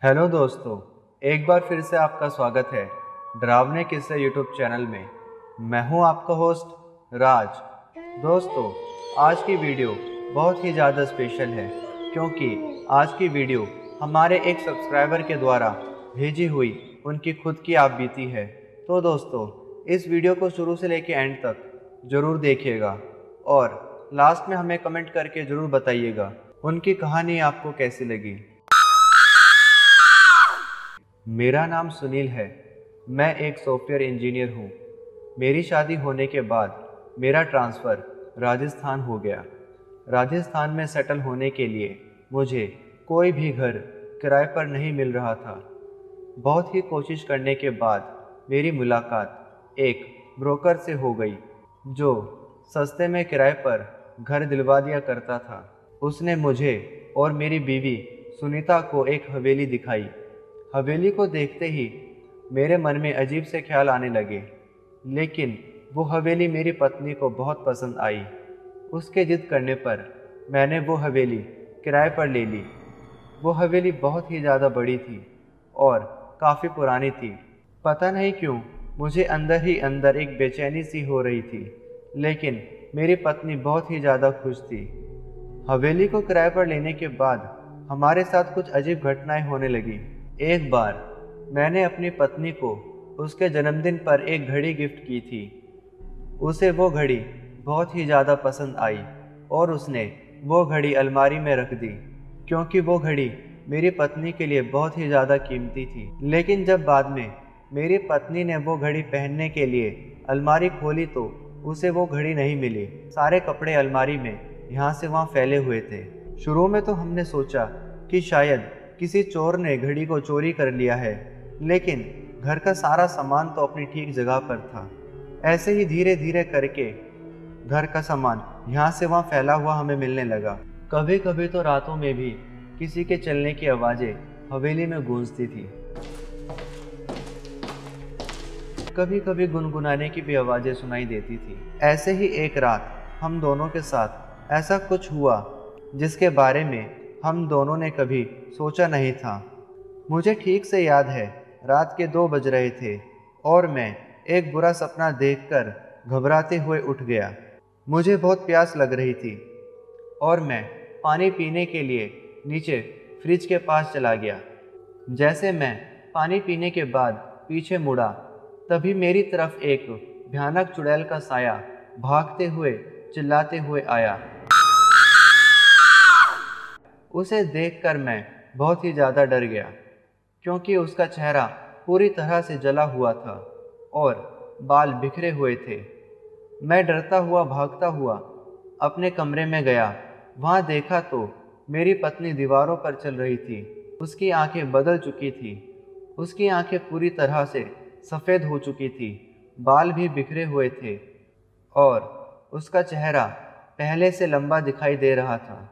Hello दोस्तों, एक बार फिर से आपका स्वागत है डरावने किस्से यूट्यूब चैनल में। मैं हूं आपका होस्ट राज। दोस्तों, आज की वीडियो बहुत ही ज़्यादा स्पेशल है क्योंकि आज की वीडियो हमारे एक सब्सक्राइबर के द्वारा भेजी हुई उनकी खुद की आप बीती है। तो दोस्तों, इस वीडियो को शुरू से लेकर एंड तक ज़रूर देखिएगा और लास्ट में हमें कमेंट करके ज़रूर बताइएगा उनकी कहानी आपको कैसी लगी। मेरा नाम सुनील है। मैं एक सॉफ्टवेयर इंजीनियर हूँ। मेरी शादी होने के बाद मेरा ट्रांसफ़र राजस्थान हो गया। राजस्थान में सेटल होने के लिए मुझे कोई भी घर किराए पर नहीं मिल रहा था। बहुत ही कोशिश करने के बाद मेरी मुलाकात एक ब्रोकर से हो गई जो सस्ते में किराए पर घर दिलवा दिया करता था। उसने मुझे और मेरी बीवी सुनीता को एक हवेली दिखाई। हवेली को देखते ही मेरे मन में अजीब से ख्याल आने लगे, लेकिन वो हवेली मेरी पत्नी को बहुत पसंद आई। उसके जिद करने पर मैंने वो हवेली किराए पर ले ली। वो हवेली बहुत ही ज़्यादा बड़ी थी और काफ़ी पुरानी थी। पता नहीं क्यों मुझे अंदर ही अंदर एक बेचैनी सी हो रही थी, लेकिन मेरी पत्नी बहुत ही ज़्यादा खुश थी। हवेली को किराए पर लेने के बाद हमारे साथ कुछ अजीब घटनाएं होने लगी। एक बार मैंने अपनी पत्नी को उसके जन्मदिन पर एक घड़ी गिफ्ट की थी। उसे वो घड़ी बहुत ही ज़्यादा पसंद आई और उसने वो घड़ी अलमारी में रख दी, क्योंकि वो घड़ी मेरी पत्नी के लिए बहुत ही ज़्यादा कीमती थी। लेकिन जब बाद में मेरी पत्नी ने वो घड़ी पहनने के लिए अलमारी खोली तो उसे वो घड़ी नहीं मिली। सारे कपड़े अलमारी में यहाँ से वहाँ फैले हुए थे। शुरू में तो हमने सोचा कि शायद किसी चोर ने घड़ी को चोरी कर लिया है, लेकिन घर का सारा सामान तो अपनी ठीक जगह पर था। ऐसे ही धीरे धीरे करके घर का सामान यहाँ से वहाँ फैला हुआ हमें मिलने लगा। कभी कभी तो रातों में भी किसी के चलने की आवाज़ें हवेली में गूंजती थी। कभी कभी गुनगुनाने की भी आवाज़ें सुनाई देती थी। ऐसे ही एक रात हम दोनों के साथ ऐसा कुछ हुआ जिसके बारे में हम दोनों ने कभी सोचा नहीं था। मुझे ठीक से याद है, रात के 2 बज रहे थे और मैं एक बुरा सपना देखकर घबराते हुए उठ गया। मुझे बहुत प्यास लग रही थी और मैं पानी पीने के लिए नीचे फ्रिज के पास चला गया। जैसे मैं पानी पीने के बाद पीछे मुड़ा, तभी मेरी तरफ एक भयानक चुड़ैल का साया भागते हुए चिल्लाते हुए आया। उसे देखकर मैं बहुत ही ज़्यादा डर गया, क्योंकि उसका चेहरा पूरी तरह से जला हुआ था और बाल बिखरे हुए थे। मैं डरता हुआ भागता हुआ अपने कमरे में गया। वहाँ देखा तो मेरी पत्नी दीवारों पर चल रही थी। उसकी आंखें बदल चुकी थी। उसकी आंखें पूरी तरह से सफ़ेद हो चुकी थी, बाल भी बिखरे हुए थे और उसका चेहरा पहले से लंबा दिखाई दे रहा था।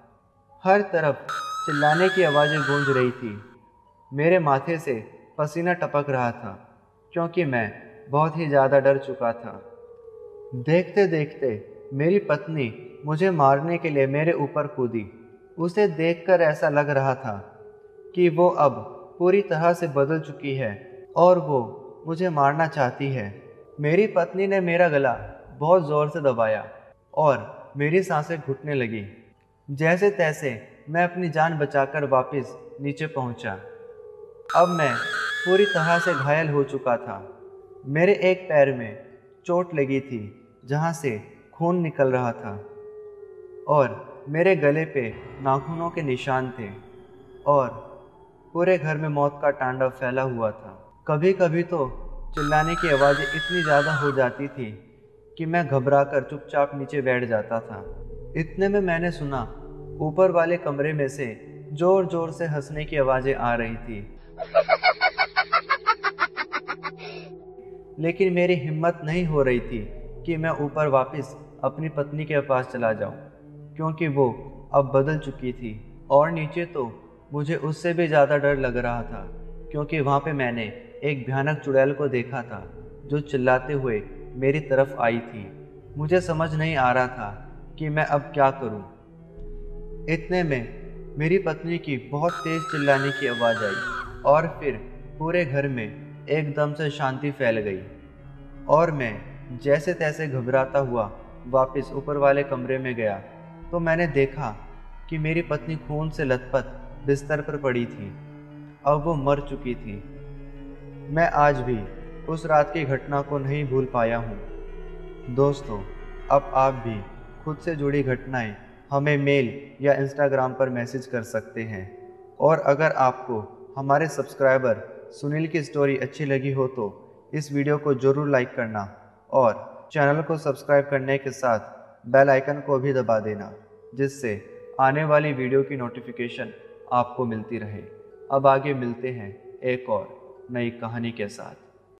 हर तरफ चिल्लाने की आवाज़ें गूंज रही थी। मेरे माथे से पसीना टपक रहा था, क्योंकि मैं बहुत ही ज़्यादा डर चुका था। देखते देखते मेरी पत्नी मुझे मारने के लिए मेरे ऊपर कूदी। उसे देखकर ऐसा लग रहा था कि वो अब पूरी तरह से बदल चुकी है और वो मुझे मारना चाहती है। मेरी पत्नी ने मेरा गला बहुत ज़ोर से दबाया और मेरी सांसें घुटने लगी। जैसे तैसे मैं अपनी जान बचाकर वापस नीचे पहुंचा। अब मैं पूरी तरह से घायल हो चुका था। मेरे एक पैर में चोट लगी थी, जहां से खून निकल रहा था और मेरे गले पे नाखूनों के निशान थे और पूरे घर में मौत का तांडव फैला हुआ था। कभी कभी तो चिल्लाने की आवाज़ें इतनी ज़्यादा हो जाती थी कि मैं घबराकर चुपचाप नीचे बैठ जाता था। इतने में मैंने सुना ऊपर वाले कमरे में से जोर जोर से हंसने की आवाज़ें आ रही थी, लेकिन मेरी हिम्मत नहीं हो रही थी कि मैं ऊपर वापस अपनी पत्नी के पास चला जाऊं, क्योंकि वो अब बदल चुकी थी। और नीचे तो मुझे उससे भी ज़्यादा डर लग रहा था, क्योंकि वहाँ पे मैंने एक भयानक चुड़ैल को देखा था जो चिल्लाते हुए मेरी तरफ आई थी। मुझे समझ नहीं आ रहा था कि मैं अब क्या करूं। इतने में मेरी पत्नी की बहुत तेज़ चिल्लाने की आवाज़ आई। और फिर पूरे घर में एकदम से शांति फैल गई और मैं जैसे तैसे घबराता हुआ वापस ऊपर वाले कमरे में गया तो मैंने देखा कि मेरी पत्नी खून से लथपथ बिस्तर पर पड़ी थी। अब वो मर चुकी थी। मैं आज भी उस रात की घटना को नहीं भूल पाया हूँ। दोस्तों, अब आप भी खुद से जुड़ी घटनाएं हमें मेल या इंस्टाग्राम पर मैसेज कर सकते हैं। और अगर आपको हमारे सब्सक्राइबर सुनील की स्टोरी अच्छी लगी हो तो इस वीडियो को ज़रूर लाइक करना और चैनल को सब्सक्राइब करने के साथ बेल आइकन को भी दबा देना, जिससे आने वाली वीडियो की नोटिफिकेशन आपको मिलती रहे। अब आगे मिलते हैं एक और नई कहानी के साथ।